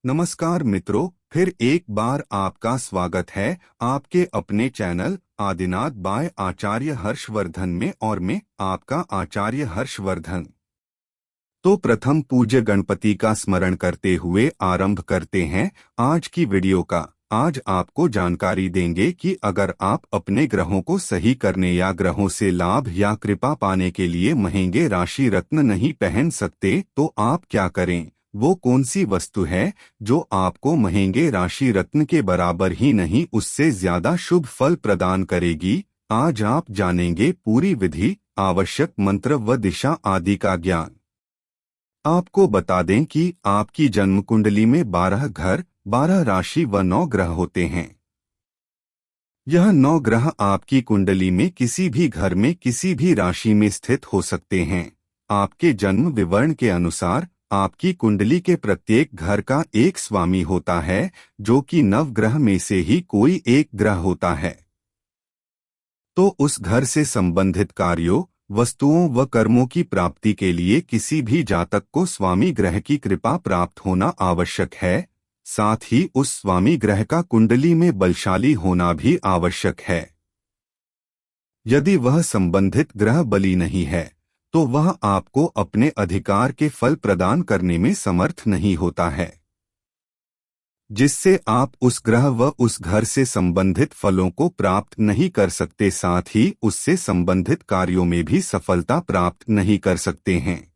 नमस्कार मित्रों, फिर एक बार आपका स्वागत है आपके अपने चैनल आदिनाथ बाय आचार्य हर्षवर्धन में। और मैं आपका आचार्य हर्षवर्धन। तो प्रथम पूज्य गणपति का स्मरण करते हुए आरंभ करते हैं आज की वीडियो का। आज आपको जानकारी देंगे कि अगर आप अपने ग्रहों को सही करने या ग्रहों से लाभ या कृपा पाने के लिए महंगे राशि रत्न नहीं पहन सकते तो आप क्या करें। वो कौन सी वस्तु है जो आपको महंगे राशि रत्न के बराबर ही नहीं उससे ज्यादा शुभ फल प्रदान करेगी। आज आप जानेंगे पूरी विधि, आवश्यक मंत्र व दिशा आदि का ज्ञान। आपको बता दें कि आपकी जन्म कुंडली में 12 घर, 12 राशि व 9 ग्रह होते हैं। यह 9 ग्रह आपकी कुंडली में किसी भी घर में किसी भी राशि में स्थित हो सकते हैं। आपके जन्म विवरण के अनुसार आपकी कुंडली के प्रत्येक घर का एक स्वामी होता है, जो कि नवग्रह में से ही कोई एक ग्रह होता है। तो उस घर से संबंधित कार्यों, वस्तुओं व कर्मों की प्राप्ति के लिए किसी भी जातक को स्वामी ग्रह की कृपा प्राप्त होना आवश्यक है। साथ ही उस स्वामी ग्रह का कुंडली में बलशाली होना भी आवश्यक है। यदि वह संबंधित ग्रह बली नहीं है तो वह आपको अपने अधिकार के फल प्रदान करने में समर्थ नहीं होता है, जिससे आप उस ग्रह व उस घर से संबंधित फलों को प्राप्त नहीं कर सकते, साथ ही उससे संबंधित कार्यों में भी सफलता प्राप्त नहीं कर सकते हैं।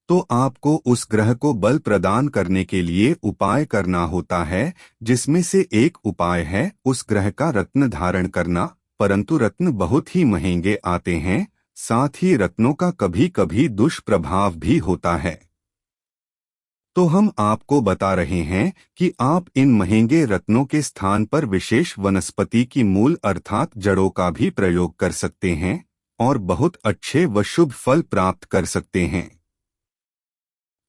तो आपको उस ग्रह को बल प्रदान करने के लिए उपाय करना होता है, जिसमें से एक उपाय है उस ग्रह का रत्न धारण करना। परंतु रत्न बहुत ही महंगे आते हैं, साथ ही रत्नों का कभी कभी दुष्प्रभाव भी होता है। तो हम आपको बता रहे हैं कि आप इन महंगे रत्नों के स्थान पर विशेष वनस्पति की मूल अर्थात जड़ों का भी प्रयोग कर सकते हैं और बहुत अच्छे व शुभ फल प्राप्त कर सकते हैं।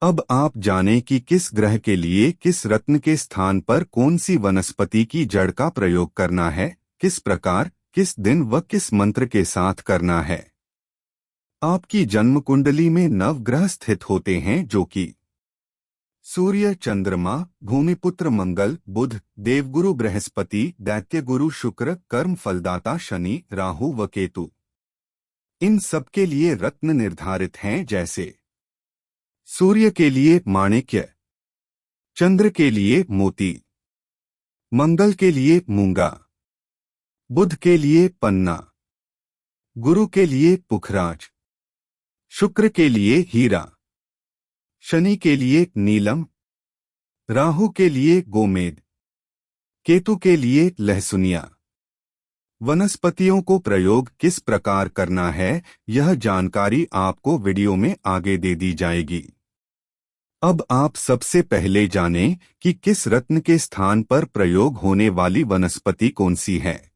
अब आप जानें कि किस ग्रह के लिए किस रत्न के स्थान पर कौन सी वनस्पति की जड़ का प्रयोग करना है, किस प्रकार, किस दिन व किस मंत्र के साथ करना है। आपकी जन्म कुंडली में नवग्रह स्थित होते हैं, जो कि सूर्य, चंद्रमा, भूमिपुत्र मंगल, बुध, देवगुरु बृहस्पति, दैत्यगुरु शुक्र, कर्म फलदाता शनि, राहु व केतु। इन सब के लिए रत्न निर्धारित हैं, जैसे सूर्य के लिए माणिक्य, चंद्र के लिए मोती, मंगल के लिए मूंगा, बुध के लिए पन्ना, गुरु के लिए पुखराज, शुक्र के लिए हीरा, शनि के लिए नीलम, राहु के लिए गोमेद, केतु के लिए लहसुनिया। वनस्पतियों को प्रयोग किस प्रकार करना है, यह जानकारी आपको वीडियो में आगे दे दी जाएगी। अब आप सबसे पहले जानें कि किस रत्न के स्थान पर प्रयोग होने वाली वनस्पति कौन सी है।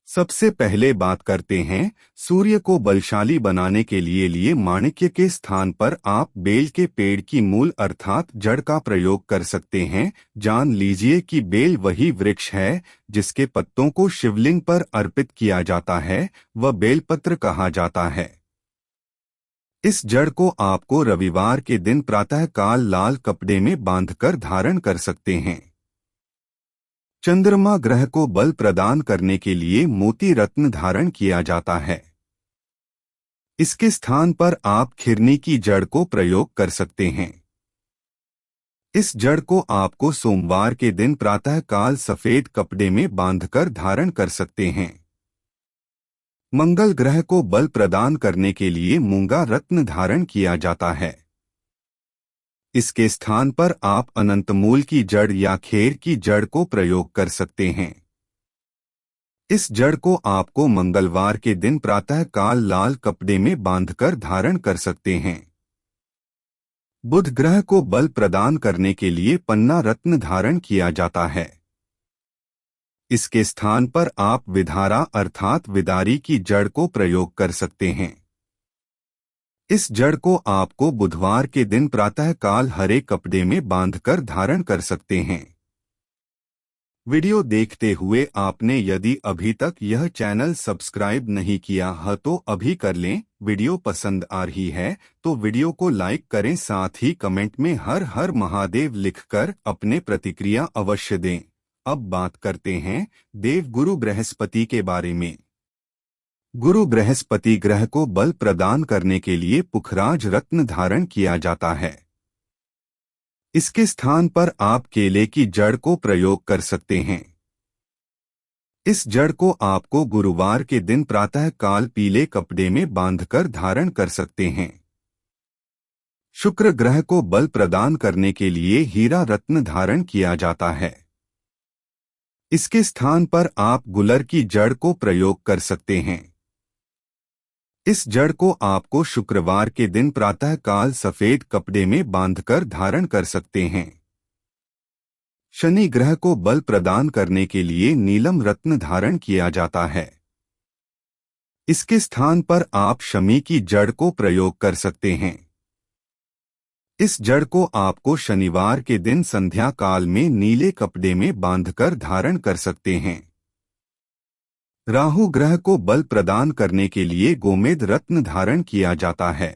सबसे पहले बात करते हैं सूर्य को बलशाली बनाने के लिए माणिक्य के स्थान पर आप बेल के पेड़ की मूल अर्थात जड़ का प्रयोग कर सकते हैं। जान लीजिए कि बेल वही वृक्ष है जिसके पत्तों को शिवलिंग पर अर्पित किया जाता है, वह बेलपत्र कहा जाता है। इस जड़ को आपको रविवार के दिन प्रातः काल लाल कपड़े में बांधकर धारण कर सकते हैं। चंद्रमा ग्रह को बल प्रदान करने के लिए मोती रत्न धारण किया जाता है। इसके स्थान पर आप खिरनी की जड़ को प्रयोग कर सकते हैं। इस जड़ को आपको सोमवार के दिन प्रातः काल सफेद कपड़े में बांधकर धारण कर सकते हैं। मंगल ग्रह को बल प्रदान करने के लिए मूंगा रत्न धारण किया जाता है। इसके स्थान पर आप अनंतमूल की जड़ या खेर की जड़ को प्रयोग कर सकते हैं। इस जड़ को आपको मंगलवार के दिन प्रातः काल लाल कपड़े में बांधकर धारण कर सकते हैं। बुध ग्रह को बल प्रदान करने के लिए पन्ना रत्न धारण किया जाता है। इसके स्थान पर आप विधारा अर्थात विदारी की जड़ को प्रयोग कर सकते हैं। इस जड़ को आपको बुधवार के दिन प्रातः काल हरे कपड़े में बांधकर धारण कर सकते हैं। वीडियो देखते हुए आपने यदि अभी तक यह चैनल सब्सक्राइब नहीं किया है तो अभी कर लें। वीडियो पसंद आ रही है तो वीडियो को लाइक करें, साथ ही कमेंट में हर हर महादेव लिखकर अपने प्रतिक्रिया अवश्य दें। अब बात करते हैं देव गुरु बृहस्पति के बारे में। गुरु बृहस्पति ग्रह को बल प्रदान करने के लिए पुखराज रत्न धारण किया जाता है। इसके स्थान पर आप केले की जड़ को प्रयोग कर सकते हैं। इस जड़ को आपको गुरुवार के दिन प्रातः काल पीले कपड़े में बांधकर धारण कर सकते हैं। शुक्र ग्रह को बल प्रदान करने के लिए हीरा रत्न धारण किया जाता है। इसके स्थान पर आप गुलर की जड़ को प्रयोग कर सकते हैं। इस जड़ को आपको शुक्रवार के दिन प्रातः काल सफेद कपड़े में बांधकर धारण कर सकते हैं। शनि ग्रह को बल प्रदान करने के लिए नीलम रत्न धारण किया जाता है। इसके स्थान पर आप शमी की जड़ को प्रयोग कर सकते हैं। इस जड़ को आपको शनिवार के दिन संध्या काल में नीले कपड़े में बांधकर धारण कर सकते हैं। राहु ग्रह को बल प्रदान करने के लिए गोमेद रत्न धारण किया जाता है।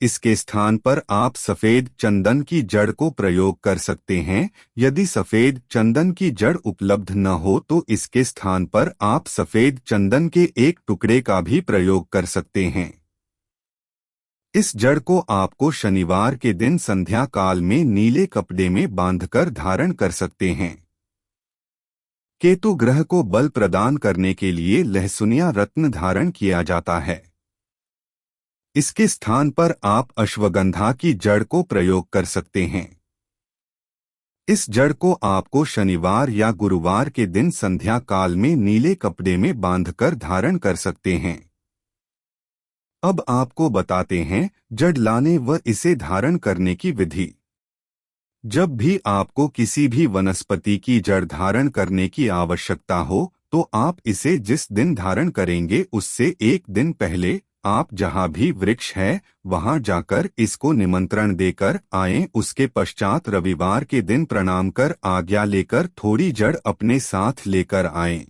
इसके स्थान पर आप सफेद चंदन की जड़ को प्रयोग कर सकते हैं। यदि सफेद चंदन की जड़ उपलब्ध न हो तो इसके स्थान पर आप सफेद चंदन के एक टुकड़े का भी प्रयोग कर सकते हैं। इस जड़ को आपको शनिवार के दिन संध्या काल में नीले कपड़े में बांधकर धारण कर सकते हैं। केतु ग्रह को बल प्रदान करने के लिए लहसुनिया रत्न धारण किया जाता है। इसके स्थान पर आप अश्वगंधा की जड़ को प्रयोग कर सकते हैं। इस जड़ को आपको शनिवार या गुरुवार के दिन संध्या काल में नीले कपड़े में बांधकर धारण कर सकते हैं। अब आपको बताते हैं जड़ लाने व इसे धारण करने की विधि। जब भी आपको किसी भी वनस्पति की जड़ धारण करने की आवश्यकता हो तो आप इसे जिस दिन धारण करेंगे उससे एक दिन पहले आप जहां भी वृक्ष है वहां जाकर इसको निमंत्रण देकर आएं। उसके पश्चात रविवार के दिन प्रणाम कर आज्ञा लेकर थोड़ी जड़ अपने साथ लेकर आएं।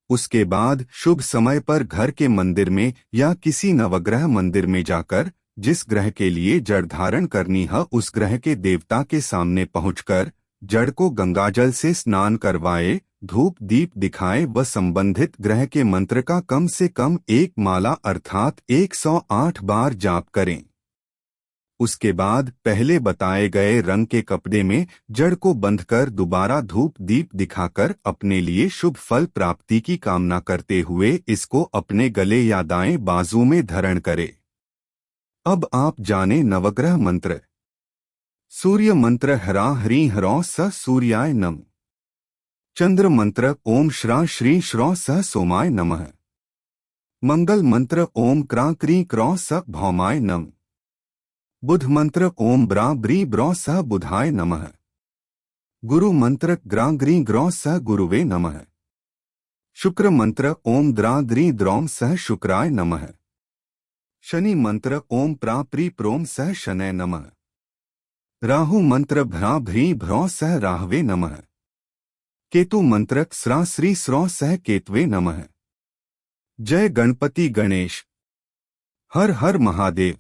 उसके बाद शुभ समय पर घर के मंदिर में या किसी नवग्रह मंदिर में जाकर जिस ग्रह के लिए जड़ धारण करनी है उस ग्रह के देवता के सामने पहुंचकर जड़ को गंगाजल से स्नान करवाए, धूप दीप दिखाए व संबंधित ग्रह के मंत्र का कम से कम एक माला अर्थात 108 बार जाप करें। उसके बाद पहले बताए गए रंग के कपड़े में जड़ को बंधकर दोबारा धूप दीप दिखाकर अपने लिए शुभ फल प्राप्ति की कामना करते हुए इसको अपने गले या दाएं बाजू में धारण करें। अब आप जाने नवग्रह मंत्र। सूर्य मंत्र हरा हरि हरौ स सूर्याय नम। चंद्र मंत्र ओम श्रा श्री श्रौ स सोमाय नमः। मंगल मंत्र ओम क्रा क्री क्रौ स भौमाय नम। बुध मंत्र ओम ब्रा ब्री ब्रौ स बुधाय नमः। गुरु मंत्र ग्रा ग्री ग्रौ स गुरुवे नमः। शुक्र मंत्र ओम द्रा द्री द्रौम स शुक्राय नमः। शनि मंत्र ओम प्रा प्री प्रोम सह शनय नमः। राहु मंत्र भ्रा भ्री भ्रौ सह राहवे नमः। केतु मंत्र स्रा श्री स्रौ सह केतवे नमः। जय गणपति गणेश। हर हर महादेव।